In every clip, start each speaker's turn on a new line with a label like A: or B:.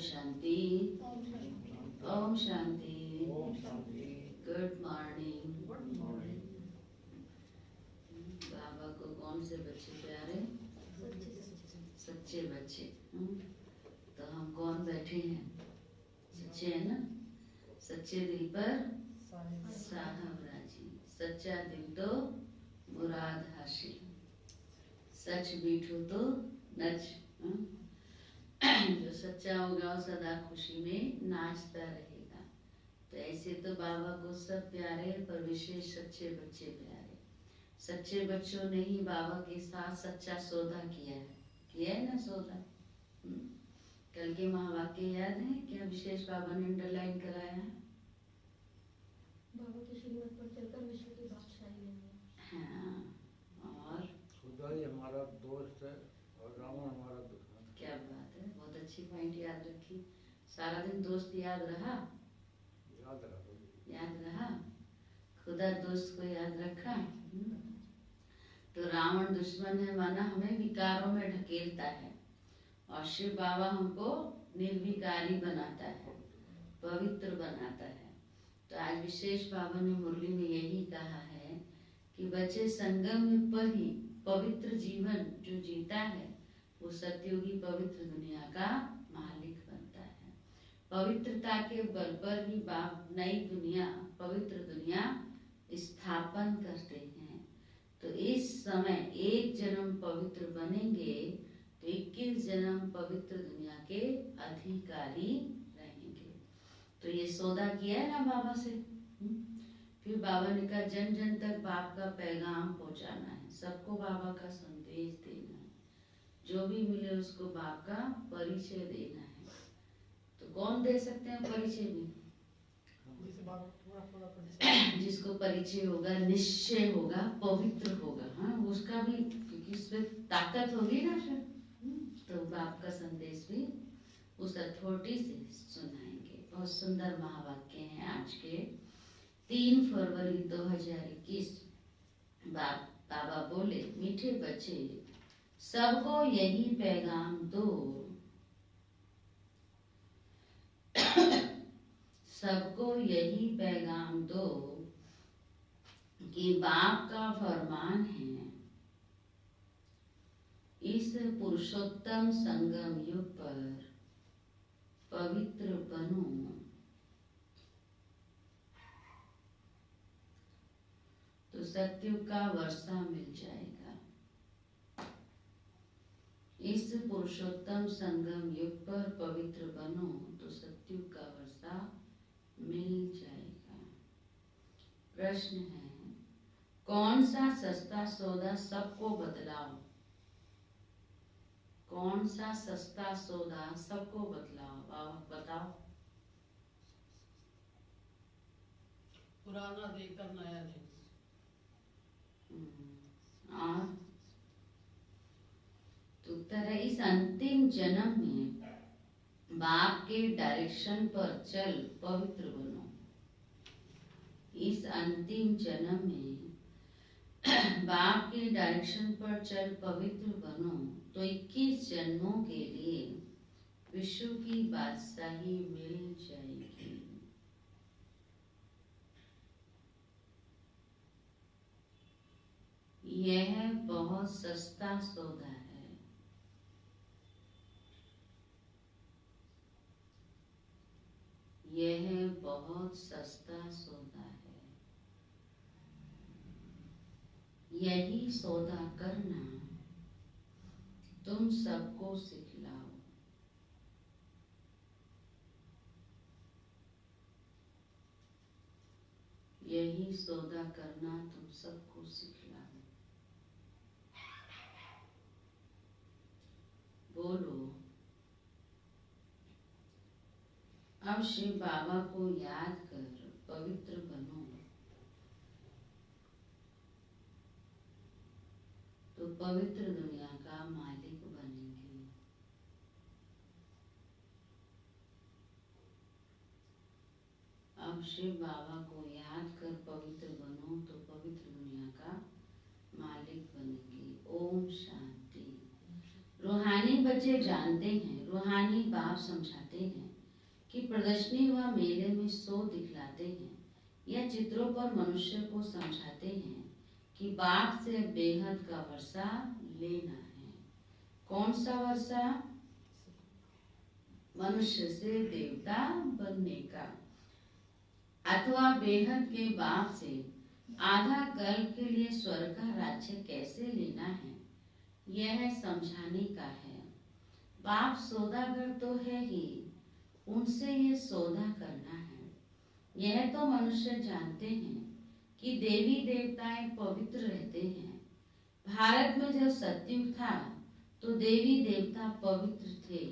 A: शांति। Om Shanti. Good morning. बाबा को कौन से बच्चे प्यारे? सच्चे बच्चे। तो हम कौन बैठे हैं? सच्चे है ना? सच्चे दिल पर साहब राजी। सच्चा दिल तो मुराद हासिल। सच मीठो तो नच। जो सच्चा होगा वो सदा खुशी में नाचता रहेगा। तो ऐसे तो बाबा को सब प्यारे, पर विशेष सच्चे बच्चे प्यारे। सच्चे बच्चों ने ही बाबा के साथ सच्चा सौदा किया है ना सौदा। कल के महावाक्य याद है क्या? विशेष बाबा ने अंडरलाइन कराया है।
B: बाबा की श्रीमत पर चलकर विश्व की बादशाही लेंगे।
A: हाँ, और
C: खुदा ही हमारा दोस्त है और रावण हमारा दुश्मन।
A: क्या बात है, बहुत अच्छी पॉइंट याद रखी। सारा दिन दोस्त याद रहा? याद रहा। खुदा दोस्त को याद रखा। तो रावण दुश्मन है, माना हमें विकारों में ढकेलता है, और शिव बाबा हमको निर्विकारी बनाता है, पवित्र बनाता है। तो आज विशेष बाबा ने मुरली में यही कहा है कि बच्चे संगम पर ही पवित्र जीवन जो जीता है वो सतयुगी पवित्र दुनिया का मालिक बनता है। पवित्रता के बल पर ही बाप नई दुनिया, पवित्र दुनिया स्थापन करते हैं। तो इस समय एक जन्म पवित्र बनेंगे तो 21 जन्म पवित्र दुनिया के अधिकारी रहेंगे। तो ये सौदा किया है ना बाबा से। फिर बाबा ने कहा जन जन तक बाप का पैगाम पहुंचाना है, सबको बाबा का संदेश देना है, जो भी मिले उसको बाप का परिचय देना है। तो कौन दे सकते हैं परिचय में? जिसको परिचय होगा, निश्चय होगा, पवित्र होगा, हाँ उसका भी, क्योंकि उसमें ताकत होगी ना फिर, तो बाप का संदेश भी उस अथॉरिटी से सुनाएंगे। बहुत सुंदर महावाक्य हैं आज के। 3 फरवरी 2021 बाबा बोले, मीठे बच्चे सबको यही पैगाम दो, सबको यही पैगाम दो कि बाप का फरमान है इस पुरुषोत्तम संगम युग पर पवित्र बनो, तो सत्युग का वर्षा मिल जाएगा। इस पुरुषोत्तम संगम युग पर पवित्र बनो तो सत्युग का वर्षा मिल जाएगा। प्रश्न है, कौन सा सस्ता सौदा सबको बतलाओ? कौन सा सस्ता सौदा सबको बतलाओ? बाबा बताओ।
D: पुराना देखकर नया देखो।
A: और तो तरह इस अंतिम जन्म में बाप के डायरेक्शन पर चल पवित्र बनो। इस अंतिम जन्म में बाप के डायरेक्शन पर चल पवित्र बनो तो 21 जन्मों के लिए विश्व की बादशाही मिल जाएगी। यह बहुत सस्ता सौदा है। यह बहुत सस्ता सौदा है। यही सौदा करना तुम सबको सिखलाओ। यही सौदा करना तुम सबको सिखलाओ। बोलो, अब शिव बाबा को याद कर पवित्र बनो तो पवित्र दुनिया का मालिक बनेंगे। अब शिव बाबा को याद कर पवित्र बनो तो पवित्र दुनिया का मालिक बनेंगे। ओम शांति। रूहानी बच्चे जानते हैं, रूहानी बाप समझाते हैं कि प्रदर्शनी व मेले में शो दिखलाते हैं या चित्रों पर मनुष्य को समझाते हैं कि बाप से बेहद का वर्षा लेना है। कौन सा वर्षा? मनुष्य से देवता बनने का, अथवा बेहद के बाप से आधा कल्प के लिए स्वर्ग का राज्य कैसे लेना है, यह समझाने का है। बाप सौदागर तो है ही, उनसे ये सौदा करना है। यह तो मनुष्य जानते हैं कि देवी देवताएं पवित्र रहते हैं। भारत में जब सतयुग था तो देवी देवता पवित्र थे।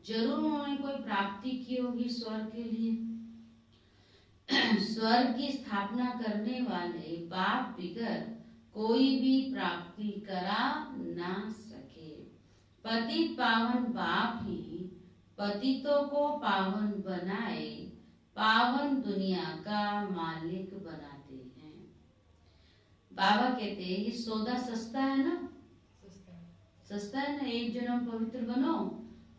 A: जरूर उन्होंने कोई प्राप्ति की होगी स्वर्ग के लिए। स्वर्ग की स्थापना करने वाले बाप बिगर कोई भी प्राप्ति करा ना सके। पतित पावन बाप ही पतितों को पावन बनाए, पावन दुनिया का मालिक बनाते हैं। बाबा कहते हैं ये सौदा सस्ता है ना, सस्ता है ना। एक जन्म पवित्र बनो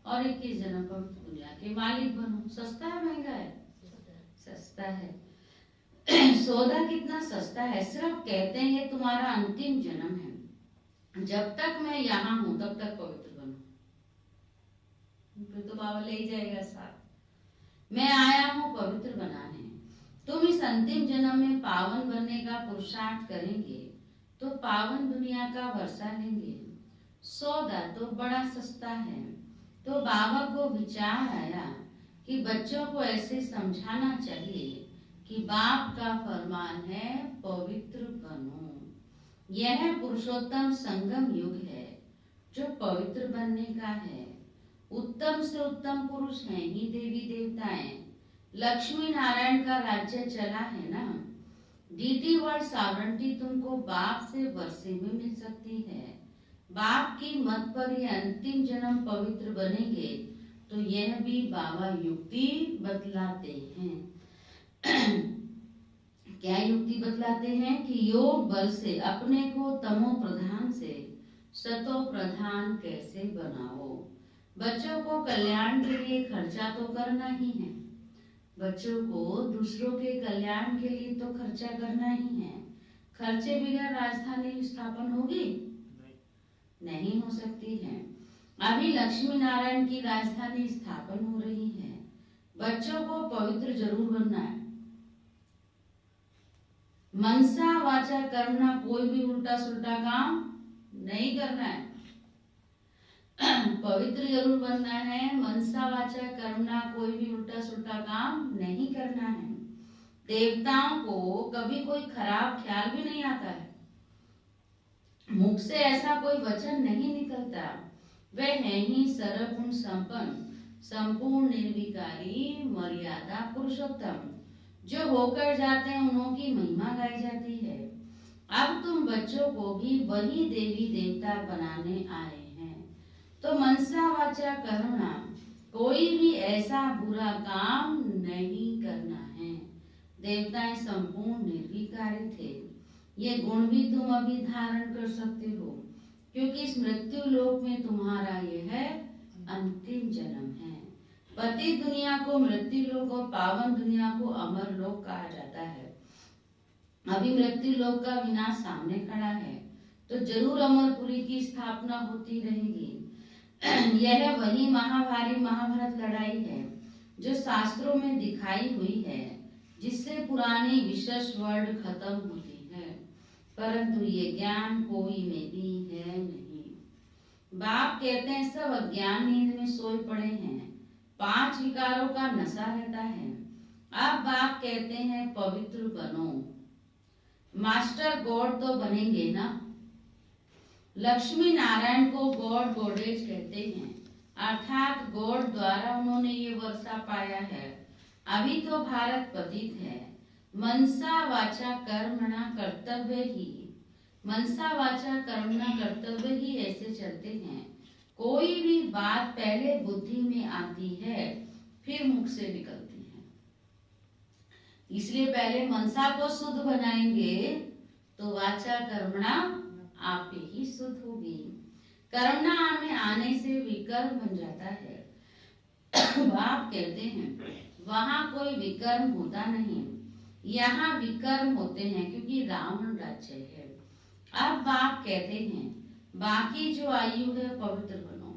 A: और 21 जन्म पवित्र दुनिया के मालिक बनो। सस्ता है महंगा है? सस्ता है। सौदा कितना सस्ता है। सिर्फ कहते हैं ये तुम्हारा अंतिम जन्म है, जब तक मैं यहाँ हूँ तब तक पवित्र बनो, फिर तो बाबा ले ही जाएगा साथ। मैं आया हूँ पवित्र बनाने। तुम इस अंतिम जन्म में पावन बनने का पुरुषार्थ करेंगे तो पावन दुनिया का वर्षा लेंगे। सौदा तो बड़ा सस्ता है। तो बाबा को विचार आया कि बच्चों को ऐसे समझाना चाहिए कि बाप का फरमान है पवित्र बनो। यह पुरुषोत्तम संगम युग है जो पवित्र बनने का है। उत्तम से उत्तम पुरुष हैं ही देवी देवताएं। लक्ष्मी नारायण का राज्य चला है ना। डीटी वर्ल्ड सॉवरेंटी तुमको बाप से वर्षे में मिल सकती है। बाप की मत पर ये अंतिम जन्म पवित्र बनेंगे तो यह भी बाबा युक्ति बतलाते हैं। क्या युक्ति बतलाते हैं कि योग बल से अपने को तमो प्रधान से सतो प्रधान कैसे बनाओ। बच्चों को कल्याण के लिए खर्चा तो करना ही है। बच्चों को दूसरों के कल्याण के लिए तो खर्चा करना ही है। खर्चे बगैर राजधानी स्थापन होगी? नहीं हो सकती है। अभी लक्ष्मी नारायण की राजधानी स्थापन हो रही है। बच्चों को पवित्र जरूर बनना है। मनसा वाचा कर्मणा कोई भी उल्टा सुल्टा काम नहीं करना है। पवित्र जरूर बनना है। मनसा वाचा कर्मणा कोई भी उल्टा सुल्टा काम नहीं करना है। देवताओं को कभी कोई खराब ख्याल भी नहीं आता है। मुख से ऐसा कोई वचन नहीं निकलता। वे हैं ही सर्वगुण संपन्न, संपूर्ण निर्विकारी, मर्यादा पुरुषोत्तम। जो होकर जाते हैं उन्हों की महिमा गाई जाती है। अब तुम बच्चों को भी वही देवी देवता बनाने आए हैं। तो मनसा वाचा कर्मणा कोई भी ऐसा बुरा काम नहीं करना है। देवताएं संपूर्ण निर्विकारी थे। ये गुण भी तुम अभी धारण कर सकते हो, क्योंकि इस मृत्यु लोक में तुम्हारा यह अंतिम जन्म है। पति दुनिया को मृत्यु लोक और पावन दुनिया को अमर लोक कहा जाता है। अभी मृत्यु लोक का विनाश सामने खड़ा है तो जरूर अमरपुरी की स्थापना होती रहेगी। यह वही महाभारी महाभारत लड़ाई है जो शास्त्रों में दिखाई हुई है, जिससे पुरानी विशेष वर्ल्ड खत्म होती है। परंतु ये ज्ञान कोई में भी है नहीं। बाप कहते हैं सब अज्ञान नींद में सोए पड़े हैं। 5 विकारों का नशा रहता है। अब बाप कहते हैं पवित्र बनो। मास्टर गॉड तो बनेंगे ना। लक्ष्मी नारायण को गॉड गॉडेज कहते हैं, अर्थात गॉड द्वारा उन्होंने ये वर्षा पाया है। अभी तो भारत पतित है। मनसा वाचा कर्मणा कर्तव्य ही, मनसा वाचा कर्मणा कर्तव्य ही ऐसे चलते हैं। कोई भी बात पहले बुद्धि में आती है फिर मुख से निकलती है। इसलिए पहले मनसा को शुद्ध बनाएंगे तो वाचा कर्मणा आप ही शुद्ध होगी। करुणा में आने से विकर्म बन जाता है। बाप कहते हैं वहां कोई विकर्म होता नहीं, यहाँ विकर्म होते हैं क्योंकि रावण राज्य है। अब बाप कहते हैं बाकी जो आयु है पवित्र बनो,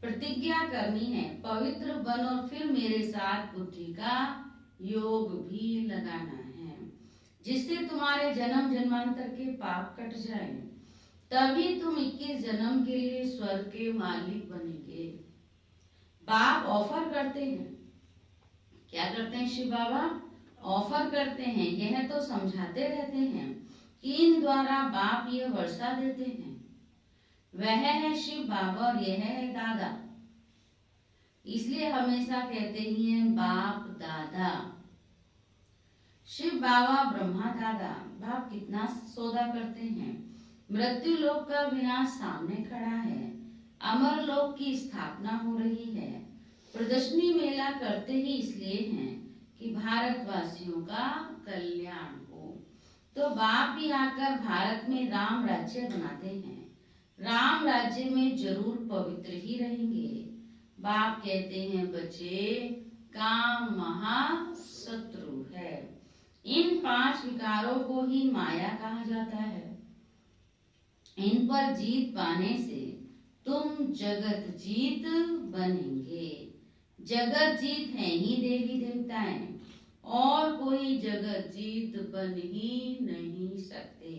A: प्रतिज्ञा करनी है पवित्र बनो, और फिर मेरे साथ बुद्धि का योग भी लगाना है जिससे तुम्हारे जन्म जन्मांतर के पाप कट जाए, तभी तुम 21 जन्म के लिए स्वर्ग के मालिक बनेंगे। बाप ऑफर करते हैं, क्या करते हैं शिव बाबा? ऑफर करते हैं। यह तो समझाते रहते हैं कि इन द्वारा बाप ये वर्षा देते हैं। वह है शिव बाबा और यह है दादा, इसलिए हमेशा कहते ही हैं बाप दादा। शिव बाबा ब्रह्मा दादा। बाप कितना सौदा करते हैं। मृत्यु लोक का विनाश सामने खड़ा है, अमर लोक की स्थापना हो रही है। प्रदर्शनी मेला करते ही इसलिए हैं कि भारतवासियों का कल्याण हो। तो बाप भी आकर भारत में राम राज्य बनाते हैं। राम राज्य में जरूर पवित्र ही रहेंगे। बाप कहते हैं बच्चे, काम महाशत्रु है। इन 5 विकारों को ही माया कहा जाता है। इन पर जीत पाने से तुम जगत जीत बनेंगे। जगत जीत है ही देवी देवताएं, और कोई जगत जीत बन ही नहीं सकते।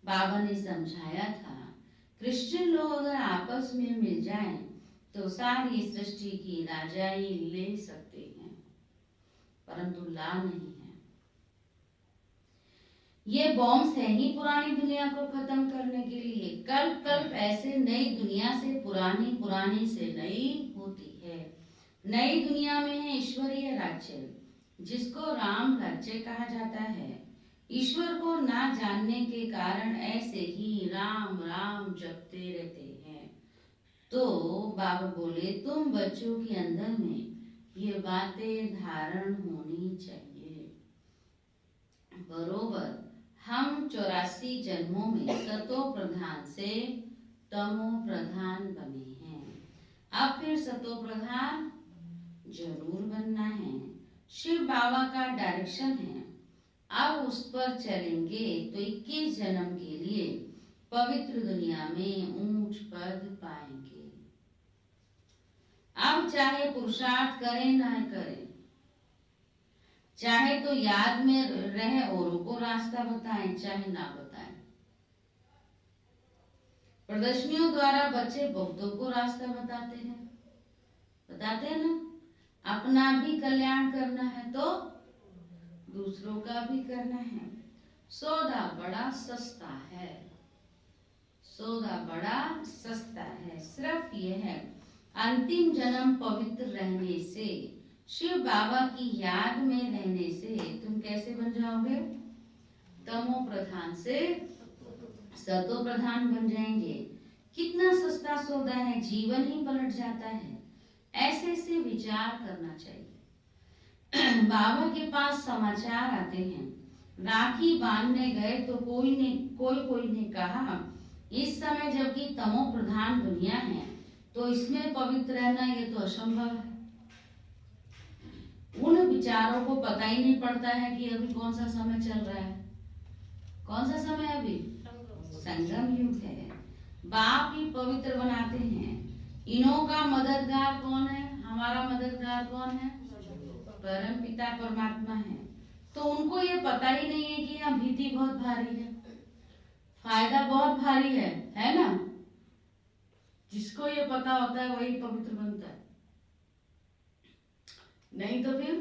A: बाबा ने समझाया था क्रिश्चियन लोग अगर आपस में मिल जाएं तो सारी सृष्टि की राजाई ले सकते हैं, परंतु ला नहीं है। ये बॉम्ब्स है ही पुरानी दुनिया को खत्म करने के लिए। कल्प कल्प ऐसे नई दुनिया से पुरानी, पुरानी से नई होती है। नई दुनिया में है ईश्वरीय राज्य, जिसको राम राज्य कहा जाता है। ईश्वर को ना जानने के कारण ऐसे ही राम राम जपते रहते हैं। तो बाबा बोले तुम बच्चों के अंदर में ये बातें धारण होनी चाहिए। बरोबर हम 84 जन्मों में सतो प्रधान से तमो प्रधान बने हैं, अब फिर सतो प्रधान जरूर बनना है। शिव बाबा का डायरेक्शन है, अब उस पर चलेंगे तो 21 जन्म के लिए पवित्र दुनिया में ऊंच पद पाएंगे। अब चाहे पुरुषार्थ करें ना करें, चाहे तो याद में रहे औरों को रास्ता बताएं, चाहे ना बताएं। प्रदर्शनियों द्वारा बच्चे बहुतों को रास्ता बताते हैं ना। अपना भी कल्याण करना है तो दूसरों का भी करना है। सौदा बड़ा सस्ता है, सौदा बड़ा सस्ता है। सिर्फ यह है अंतिम जन्म पवित्र रहने से, शिव बाबा की याद में रहने से तुम कैसे बन जाओगे? तमो प्रधान से सतो प्रधान बन जाएंगे। कितना सस्ता सौदा है, जीवन ही पलट जाता है। ऐसे से विचार करना चाहिए। बाबा के पास समाचार आते हैं, राखी बांधने गए तो कोई ने कहा इस समय जबकि तमो प्रधान दुनिया है तो इसमें पवित्र रहना ये तो असंभव है। उन विचारों को पता ही नहीं पड़ता है कि अभी कौन सा समय चल रहा है। कौन सा समय? अभी संगम युग है। बाप ही पवित्र बनाते हैं। इन्हों का मददगार कौन है? हमारा मददगार कौन है? परम पिता परमात्मा है। तो उनको ये पता ही नहीं है कि यहाँ भीति बहुत भारी है, फायदा बहुत भारी है ना। जिसको ये पता होता है वही पवित्र बनता है, नहीं तो फिर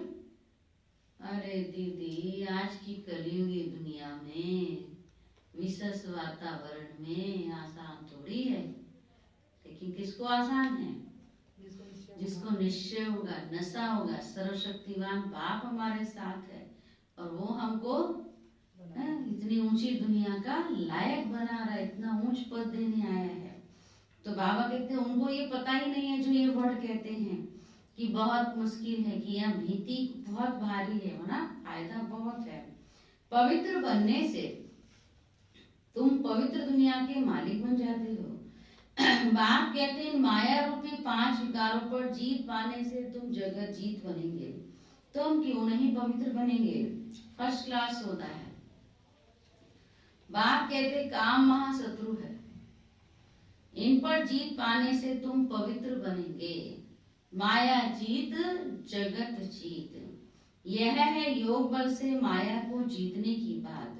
A: अरे दीदी आज की कलयुगी दुनिया में विशेष वातावरण में आसान थोड़ी है। लेकिन किसको आसान है? जिसको निश्चय होगा, नशा होगा। सर्वशक्तिवान बाप हमारे साथ है और वो हमको इतनी ऊंची दुनिया का लायक बना रहा है, इतना ऊंच पद देने आया है। तो बाबा कहते हैं उनको ये पता ही नहीं है जो ये वर्ड कहते हैं कि बहुत मुश्किल है, कि यह भीति बहुत भारी है ना, फायदा बहुत है। पवित्र बनने से तुम पवित्र दुनिया के मालिक बन जाते हो। बाप कहते हैं माया रूपी 5 विकारों पर जीत पाने से तुम जगत जीत बनेंगे, तुम क्यों नहीं पवित्र बनेंगे? फर्स्ट क्लास होता है। बाप कहते काम महाशत्रु है, इन पर जीत पाने से तुम पवित्र बनेंगे। माया जीत जगत जीत, यह है योग बल से माया को जीतने की बात।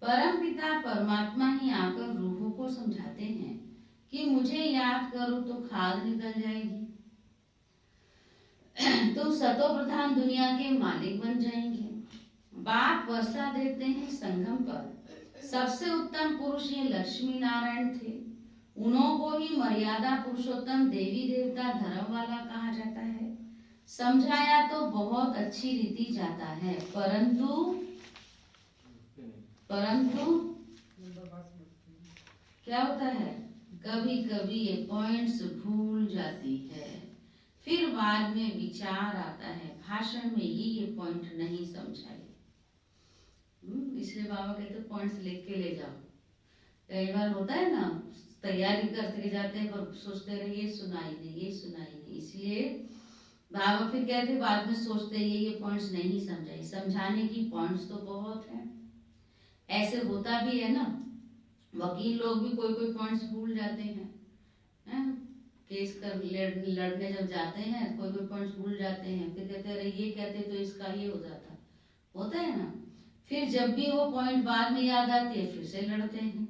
A: परम पिता परमात्मा ही आकर रूहों को समझाते हैं कि मुझे याद करो तो खाद निकल जाएगी, तो सतो प्रधान दुनिया के मालिक बन जाएंगे। बाप वर्षा देते हैं संगम पर, सबसे उत्तम पुरुष ये लक्ष्मी नारायण थे, उन्हों को ही मर्यादा पुरुषोत्तम देवी देवता धर्म वाला कहा जाता है। समझाया तो बहुत अच्छी रीति जाता है, परंतु क्या होता है, कभी कभी ये पॉइंट्स भूल जाती है, फिर बाद में विचार आता है भाषण में ये पॉइंट नहीं समझाए। इसलिए बाबा कहते पॉइंट्स लिख के ले जाओ। कई बार होता है ना, तैयारी करते जाते हैं पर सोचते रहे ये सुनाई नहीं, इसलिए बाबा फिर कहते बाद में सोचते ये पॉइंट्स नहीं समझाई। समझाने की पॉइंट्स तो बहुत है, ऐसे होता भी है ना, वकील लोग भी कोई पॉइंट्स भूल जाते हैं, केस कर लड़ने जब जाते हैं कोई पॉइंट्स भूल जाते हैं, फिर कहते रहे ये कहते तो इसका ये हो जाता, होता है ना। फिर जब भी वो पॉइंट बाद में याद आती है फिर से लड़ते हैं।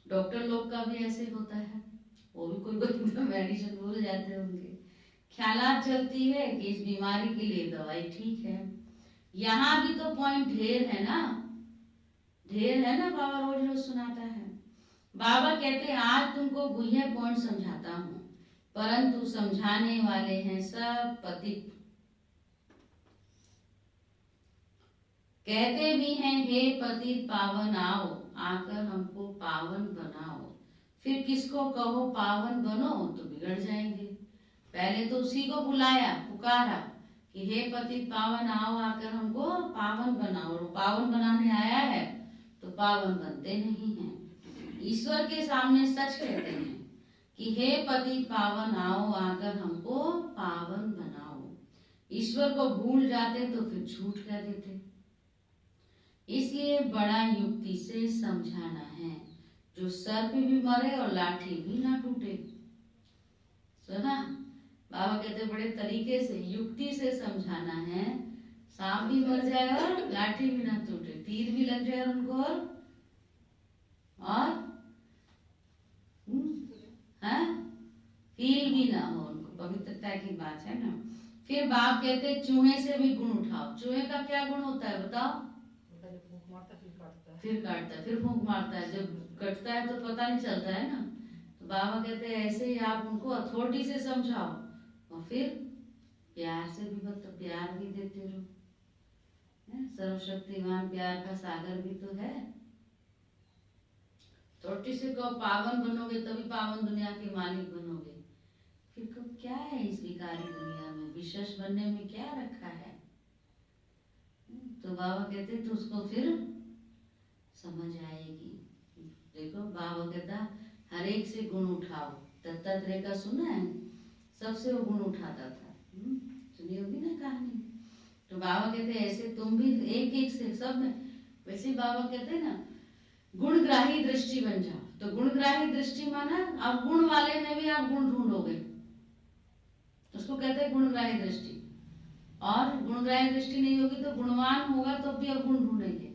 A: डॉक्टर लोग का भी ऐसे होता है, वो भी कोई मेडिसिन भूल जाते होंगे। ख्यालात चलती है कि इस बीमारी के लिए दवाई ठीक है, यहाँ भी तो पॉइंट ढेर है ना, बाबा रोज सुनाता है। बाबा कहते आज तुमको गुह्य पॉइंट समझाता हूँ, परंतु समझाने वाले हैं सब पतित। कहते भी हैं हे पतित पावन आओ, आकर हमको पावन बनाओ। फिर किसको कहो पावन बनो तो बिगड़ जाएंगे। पहले तो उसी को बुलाया, पुकारा कि हे पतित पावन आओ, आकर हमको पावन बनाओ, और पावन बनाने आया है तो पावन बनते नहीं हैं। ईश्वर के सामने सच कहते हैं कि हे पतित पावन आओ, आकर हमको पावन बनाओ। ईश्वर को भूल जाते तो फिर झूठ कह देते। इसलिए बड़ा युक्ति से समझाना है, जो सर्प भी मरे और लाठी भी ना टूटे। सुना, बाबा कहते बड़े तरीके से युक्ति से समझाना है, सांप भी मर जाए और लाठी भी ना टूटे, तीर भी लग जाए उनको और फील भी ना हो उनको, पवित्रता की बात है ना। फिर बाप कहते चूहे से भी गुण उठाओ। चूहे का क्या गुण होता है बताओ? फिर काटता, फिर फूंक मारता है, जब कटता है तो पता नहीं चलता है ना। तो बाबा कहते हैं ऐसे ही आप उनको अथॉरिटी से समझाओ और फिर प्यार से भी प्यार भी देते रहो। सर्वशक्तिमान प्यार का सागर भी तो है। अथॉरिटी से कहो पावन बनोगे तभी पावन दुनिया के मालिक बनोगे। फिर कब क्या है इस विकारी दुनिया में, विशेष बनने में क्या रखा है? तो बाबा कहते तो उसको फिर समझ आएगी। देखो बाबा कहता हर एक से गुण उठाओ। दत्तात्रेय का सुना है, सबसे वो गुण उठाता था, सुनी होगी ना कहानी। तो बाबा कहते ऐसे तुम भी एक एक से सब में, वैसे बाबा कहते ना गुणग्राही दृष्टि बन जाओ। तो गुणग्राही दृष्टि माना अब गुण वाले में भी आप गुण ढूंढोगे, उसको कहते हैं गुणग्राही दृष्टि। और गुणग्राही दृष्टि नहीं होगी तो गुणवान होगा तो भी अब गुण ढूंढेंगे।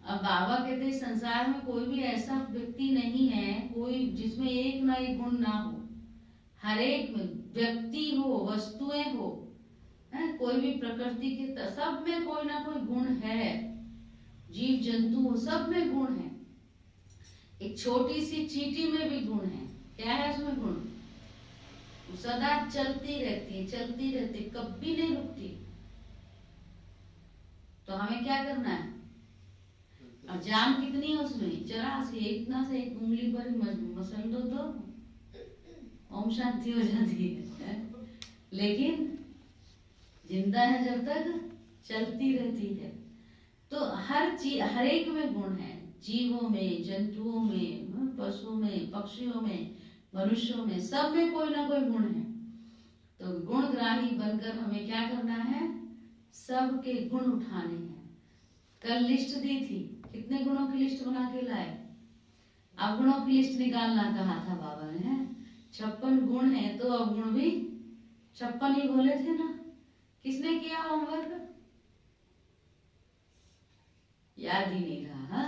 A: अब बाबा कहते हैं संसार में कोई भी ऐसा व्यक्ति नहीं है कोई जिसमें एक ना एक गुण ना हो। हर एक में व्यक्ति हो, वस्तुएं हो, कोई भी प्रकृति के सब में कोई ना कोई गुण है। जीव जंतु हो, सब में गुण है। एक छोटी सी चींटी में भी गुण है। क्या है उसमें गुण? सदा चलती रहती है, कभी नहीं रुकती। तो हमें क्या करना है? और जान कितनी है उसमें? जरा से इतना से एक उंगली पर मसल दो तो ओम शांति हो जाती है। लेकिन जिंदा है जब तक चलती रहती है। तो हर एक में गुण है, जीवों में, जंतुओं में, पशुओं में, पक्षियों में, मनुष्यों में, सब में कोई ना कोई गुण है। तो गुणग्राही बनकर हमें क्या करना है, सबके गुण उठाने हैं। कल लिस्ट दी थी, कितने गुणों की लिस्ट बना के लाए? अवगुणों की लिस्ट निकालना कहा था बाबा ने। 56 गुण है तो अवगुण भी 56 ही बोले थे ना। किसने किया होमवर्क? याद ही नहीं रहा। हा?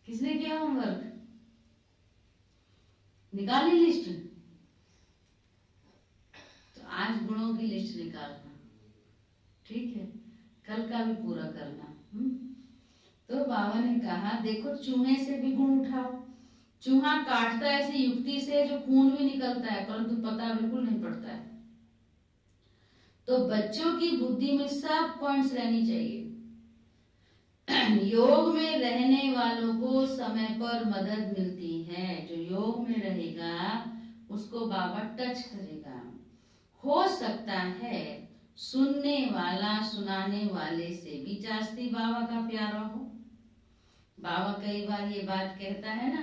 A: किसने किया होमवर्क? निकाली लिस्ट? तो आज गुणों की लिस्ट निकालना, ठीक है, कल का भी पूरा करना। तो बाबा ने कहा देखो चूहे से भी गुण उठाओ। चूहा काटता है ऐसी युक्ति से जो खून भी निकलता है, परंतु पता बिल्कुल नहीं पड़ता है। तो बच्चों की बुद्धि में सब पॉइंट्स रहनी चाहिए। योग में रहने वालों को समय पर मदद मिलती है। जो योग में रहेगा उसको बाबा टच करेगा। हो सकता है सुनने वाला सुनाने वाले से भी जास्ती बाबा का प्यारा हो। बाबा कई बार ये बात कहता है ना,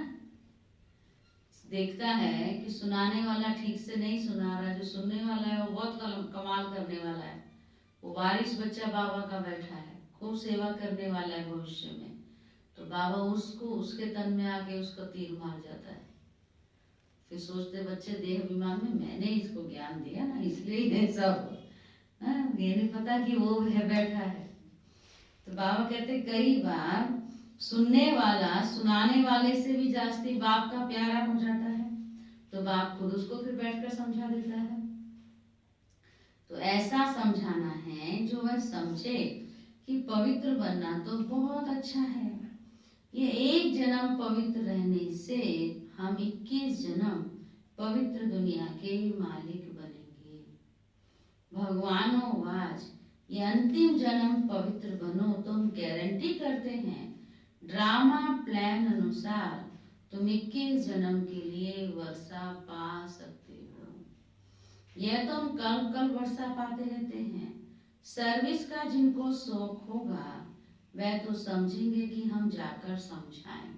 A: देखता है कि सुनाने वाला ठीक से नहीं सुना रहा, जो सुनने वाला है वो बहुत कमाल करने वाला है, वो वारिस बच्चा बाबा का बैठा है, खूब सेवा करने वाला है भविष्य में, तो बाबा उसको उसके तन में आके उसका तीर मार जाता है। फिर सोचते बच्चे देह अभिमान में मैंने इसको ज्ञान दिया ना, इसलिए ऐसा हो, ये नहीं पता कि वो है बैठा है। तो बाबा कहते कई बार सुनने वाला सुनाने वाले से भी जास्ती बाप का प्यारा हो जाता है, तो बाप खुद उसको फिर बैठकर समझा देता है। तो ऐसा समझाना है जो वह समझे कि पवित्र बनना तो बहुत अच्छा है। ये एक जन्म पवित्र रहने से हम 21 जन्म पवित्र दुनिया के मालिक बनेंगे। भगवानों वाज ये अंतिम जन्म पवित्र बनो तो हम गारंटी करते हैं ड्रामा प्लान अनुसार तुम 21 जन्म के लिए वर्षा पा सकते हो। यह तो हम कल वर्षा पाते रहते हैं। सर्विस का जिनको शौक होगा वह तो समझेंगे कि हम जाकर समझाएं,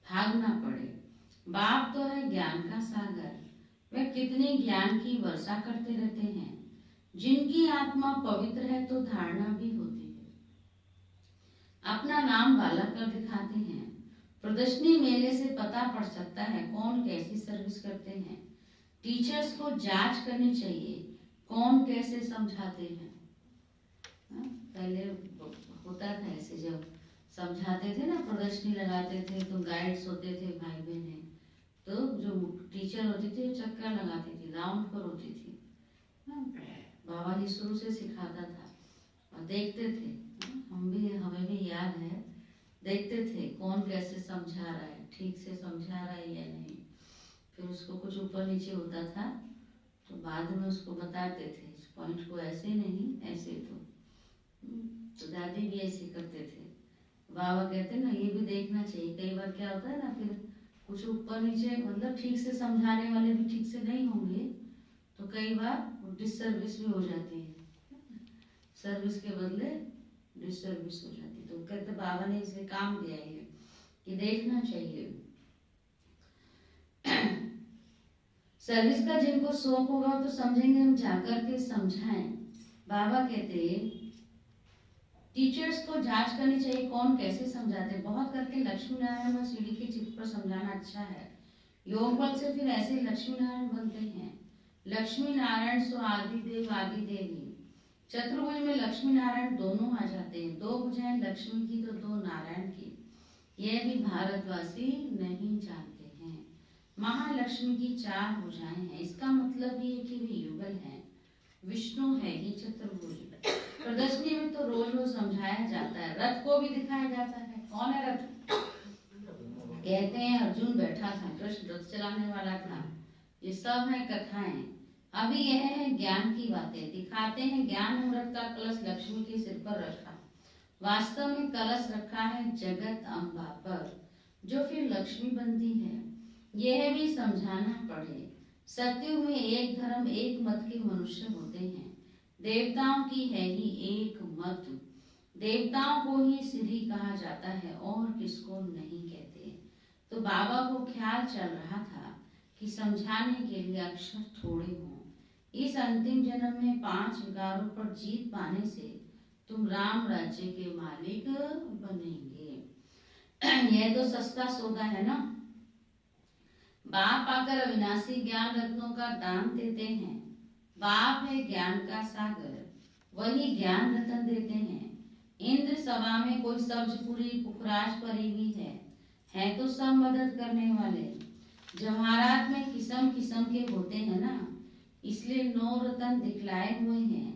A: भागना पड़े। बाप तो है ज्ञान का सागर, वह कितने ज्ञान की वर्षा करते रहते हैं। जिनकी आत्मा पवित्र है तो धारणा भी होती है, अपना नाम वाला कर दिखाते हैं। प्रदर्शनी मेले से पता पड़ सकता है कौन कैसी सर्विस करते हैं। टीचर्स को जांच करनी चाहिए कौन कैसे समझाते हैं। पहले होता था ऐसे, जब समझाते थे ना, प्रदर्शनी लगाते थे तो गाइड्स होते थे भाई बहन, तो जो टीचर होती थी वो चक्कर लगाती थी, राउंड पर होती थी। बाबा जी शुरू से सिखाता था और देखते थे, हमें भी याद है, देखते थे कौन कैसे समझा रहा है, ठीक से समझा रहा है या नहीं। फिर उसको कुछ ऊपर नीचे होता था तो बाद में उसको बताते थे इस पॉइंट को ऐसे नहीं ऐसे। तो दादी भी ऐसे करते थे। बाबा कहते ना ये भी देखना चाहिए, कई बार क्या होता है ना, फिर कुछ ऊपर नीचे, मतलब ठीक से समझाने वाले भी ठीक से नहीं होंगे तो कई बार डिसर्विस भी हो जाती है, सर्विस के बदले डिसर्विस हो जाती है। तो कहते बाबा ने इसे काम दिया है कि देखना चाहिए। सर्विस का जिनको शौक होगा तो समझेंगे, हम जाकर के समझाएं। बाबा कहते टीचर्स को जांच करनी चाहिए कौन कैसे समझाते। बहुत करके लक्ष्मी नारायण व सीढ़ी के चित्र पर समझाना अच्छा है। योग बल से फिर ऐसे लक्ष्मी नारायण बनते हैं। लक्ष्मी नारायण सो आदि देव आदि देवी। चतुर्भुज में लक्ष्मी नारायण दोनों आ जाते हैं, 2 भुजाएं लक्ष्मी की तो 2 नारायण की। यह भी भारतवासी नहीं जानते हैं। महालक्ष्मी की 4 भुजाएं हैं, इसका मतलब ये कि वे युगल हैं। विष्णु है ही चतुर्भुज। प्रदर्शनी में तो रोज रोज समझाया जाता है, रथ को भी दिखाया जाता है। कौन है रथ? कहते हैं अर्जुन बैठा था, कृष्ण रथ चलाने वाला था। ये सब है कथाएं। अभी यह है ज्ञान की बातें। दिखाते हैं ज्ञान अमृत का कलश लक्ष्मी के सिर पर रखा, वास्तव में कलश रखा है जगत अम्बा पर, जो फिर लक्ष्मी बनती है। यह भी समझाना पड़े। सत्युग में एक धर्म एक मत के मनुष्य होते हैं। देवताओं की है ही एक मत, देवताओं को ही सीधी कहा जाता है और किसको नहीं कहते। तो बाबा को ख्याल चल रहा था कि कि समझाने के लिए अक्षर थोड़े हों। इस अंतिम जन्म में 5 विकारों पर जीत पाने से तुम राम राज्य के मालिक बनेंगे। यह तो सस्ता सौदा है ना। बाप आकर अविनाशी ज्ञान रत्नों का दान देते हैं। बाप है ज्ञान का सागर, वही ज्ञान रत्न देते हैं। इंद्र सभा में कोई सब्जपुरी पुखराज परी भी है तो सब मदद करने वाले। जवाहरात में किस्म किस्म के होते हैं ना, इसलिए 9 रत्न दिखलाए हुए हैं।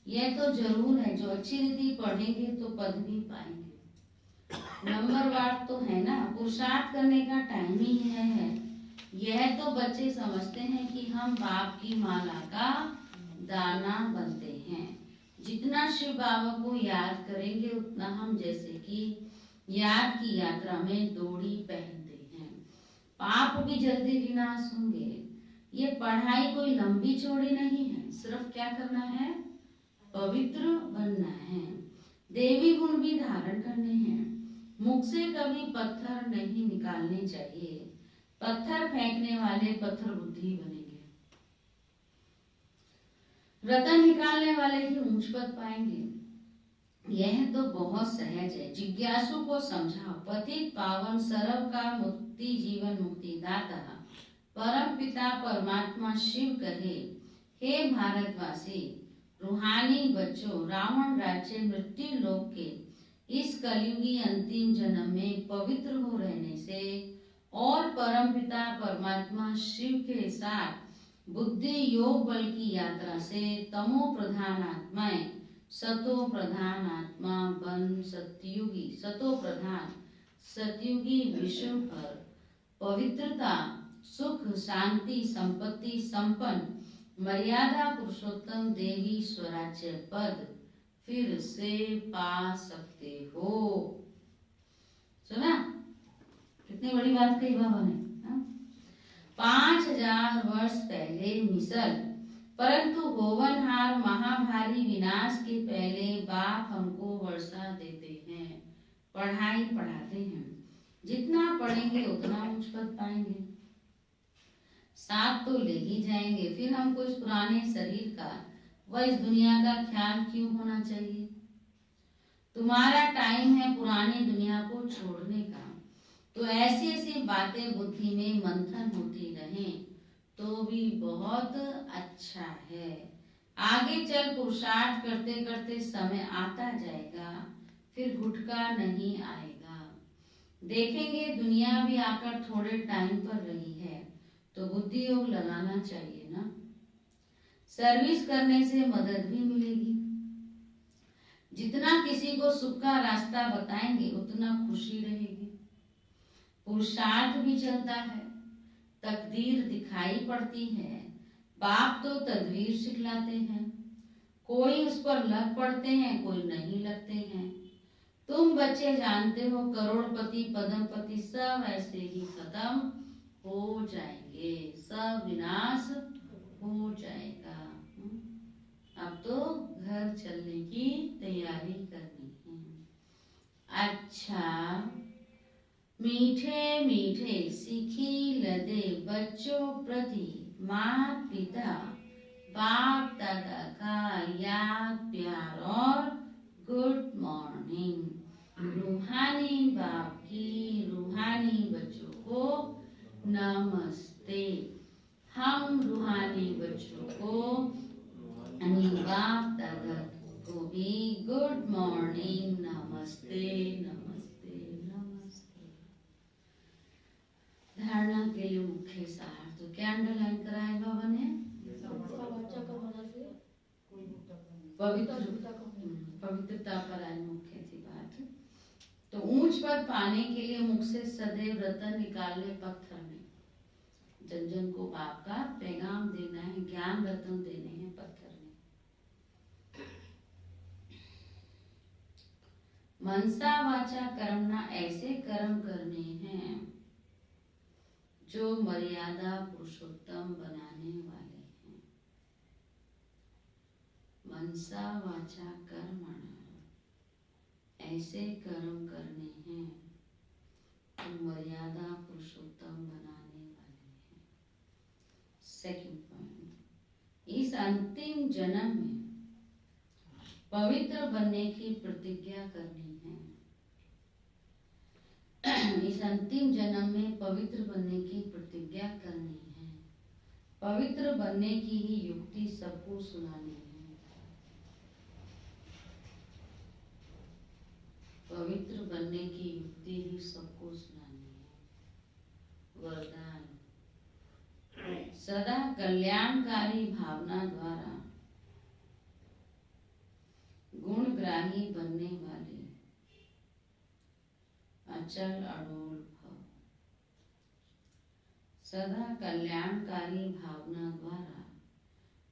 A: यह तो जरूर है, जो अच्छी रीति पढ़ेंगे तो पद भी पाएंगे। नंबरवार तो है ना, पुरुषार्थ करने का टाइम ही है। यह तो बच्चे समझते हैं कि हम बाप की माला का दाना बनते हैं। जितना शिव बाबा को याद करेंगे उतना हम जैसे कि याद की यात्रा में डोरी पहनते हैं। पाप भी जल्दी विनाश होंगे। ये पढ़ाई कोई लंबी चौड़ी नहीं है, सिर्फ क्या करना है, पवित्र बनना है। देवी गुण भी धारण करने हैं। मुख से कभी पत्थर नहीं निकालने चाहिए। पत्थर फेंकने वाले पत्थर बुद्धि बनेंगे। रतन निकालने वाले ही ऊंच पद पाएंगे। यह तो बहुत सहज है। जिज्ञासु को समझाओ। पतित पावन सर्व का मुक्ति जीवन मुक्ति दाता परम पिता परमात्मा शिव कहे, हे भारतवासी रूहानी बच्चों, रावण राज्य मृत्यु लोक के इस कलयुगी अंतिम जन्म में पवित्र हो रहने से और परम पिता परमात्मा शिव के साथ बुद्धि योग बल की यात्रा से तमो प्रधान आत्माएं सतो प्रधान आत्मा बन सतयुगी सतो प्रधान सतयुगी विश्व पर पवित्रता सुख शांति संपत्ति संपन्न मर्यादा पुरुषोत्तम देवी स्वराज्य पद फिर से पा सकते हो। सुना कितनी बड़ी बात कही बाबा ने। 5000 वर्ष पहले मिसल, परंतु होवनहार महाभारी विनाश के पहले बाप हमको वर्षा देते हैं, पढ़ाई पढ़ाते हैं। जितना पढ़ेंगे उतना उच्च पद पाएंगे। साथ तो ले ही जाएंगे, फिर हमको इस पुराने शरीर का व इस दुनिया का ख्याल क्यों होना चाहिए। तुम्हारा टाइम है पुरानी दुनिया को छोड़ने का, तो ऐसी ऐसी बातें बुद्धि में मंथन होती रहें तो भी बहुत अच्छा है। आगे चल पुरुषार्थ करते करते समय आता जाएगा, फिर गुटका नहीं आएगा। देखेंगे दुनिया भी आकर थोड़े टाइम पर रही है तो बुद्धि योग लगाना चाहिए ना। सर्विस करने से मदद भी मिलेगी। जितना किसी को सुख का रास्ता बताएंगे उतना खुशी रहेगी। पुरुषार्थ भी चलता है, तकदीर दिखाई पड़ती है। बाप तो तदवीर सिखलाते हैं, कोई उस पर लग पड़ते हैं, कोई नहीं लगते हैं। तुम बच्चे जानते हो करोड़पति पद्मपति सब ऐसे ही खत्म हो जाएंगे, सब विनाश हो जाएगा। अब तो घर चलने की तैयारी करनी है। अच्छा, मीठे मीठे सीखी लदे बच्चों प्रति माता पिता बाप दादा का याद प्यार और गुड मॉर्निंग। रूहानी बाप की रूहानी बच्चों को नमस्ते। हम रूहानी बच्चों को बाप दादा को भी गुड मॉर्निंग, नमस्ते नमस्ते नमस्ते। धारणा के लिए मुख्य सार तो क्या अंडरलाइन कराया बाबा ने? पवित्रता पर आज मुख्य थी बात। तो ऊंच पद पाने के लिए मुख से सदैव रतन निकालने पत्थर में जन जन को बाप का पैगाम देना है, ज्ञान रतन देने हैं पत्थर में। मनसा वाचा कर्मणा ऐसे कर्म करने हैं जो मर्यादा पुरुषोत्तम बनाने वाले हैं। मनसा वाचा कर्मणा ऐसे कर्म करने हैं जो मर्यादा पुरुषोत्तम बनाने वाले हैं। सेकंड पॉइंट, इस अंतिम जन्म में पवित्र बनने की प्रतिज्ञा करनी है। इस अंतिम जन्म में पवित्र बनने की प्रतिज्ञा करनी है। पवित्र बनने की ही युक्ति सबको सुनानी है। पवित्र बनने की युक्ति ही सबको सुनानी है। वरदान, सदा कल्याणकारी भावना द्वारा गुणग्राही बनने वाले अचल अडोल भव। सदा कल्याणकारी भावना द्वारा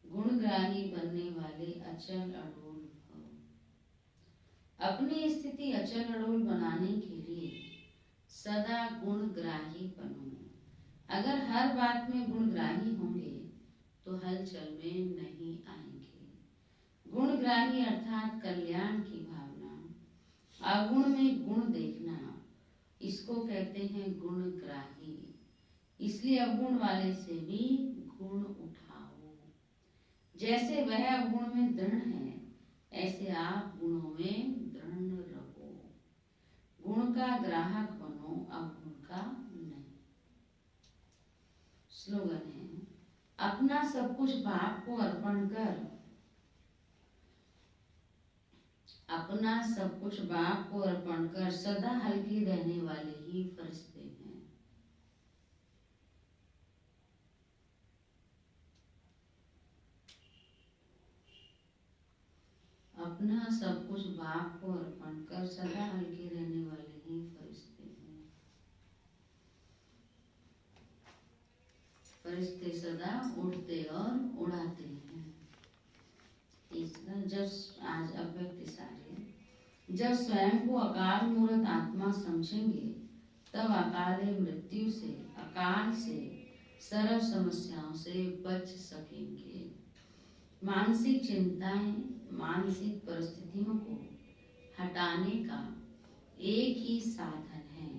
A: गुणग्राही बनने वाले अचल अडोल भव। अपनी स्थिति अचल अडोल बनाने के लिए सदा गुणग्राही बनो। अगर हर बात में गुणग्राही होंगे तो हलचल में नहीं आएंगे। गुणग्राही अर्थात कल्याण की भावना, अवगुण में गुण देखना, इसको कहते हैं गुणग्राही। इसलिए अवगुण वाले से भी गुण उठाओ। जैसे वह अवगुण में दृढ़ है, ऐसे आप गुणों में दृढ़ रहो। गुण का ग्राहक बनो, अवगुण का नहीं। स्लोगन है, अपना सब कुछ बाप को अर्पण कर, अपना सब कुछ बाप को अर्पण कर सदा हल्के रहने वाले ही फरिश्ते हैं। अपना सब कुछ बाप को अर्पण कर सदा हल्के रहने वाले ही फरिश्ते हैं। फरिश्ते सदा उड़ते और उड़ाते हैं। तीसरा, जब आज अव्यक्त सारे, जब स्वयं को अकाल मूर्त आत्मा समझेंगे तब अकाल मृत्यु से, अकाल से, सर्व समस्याओं से बच सकेंगे। मानसिक चिंताएं, मानसिक परिस्थितियों को हटाने का एक ही साधन है,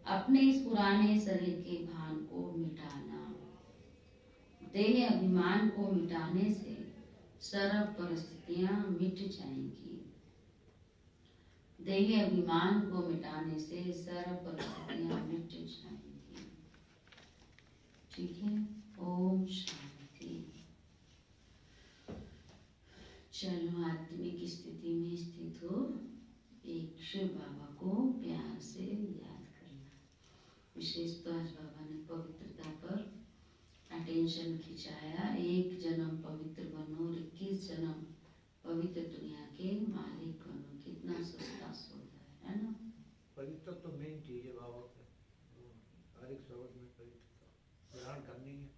A: अपने इस पुराने शरीर के भान को मिटाना। देह अभिमान को मिटाने से सर्व परिस्थितियां मिट जाएंगी। देह अभिमान को मिटाने से सर्व परिस्थितियां मिट जाएंगी। ठीक है, ओम शांति। चलो आत्मिक स्थिति में स्थित हो, एक शिव बाबा को प्यार से याद करना। विशेष तो आज बाबा ने पवित्रता पर अटेंशन खिंचाया। एक जन्म पवित्र बनो, 21 जन्म पवित्र दुनिया के मालिक बनो। कितना सस्ता सौदा है ना।
C: पवित्र तो मेन चीज है बाबा के, हर एक शब्द में पवित्रता ग्रहण करनी है।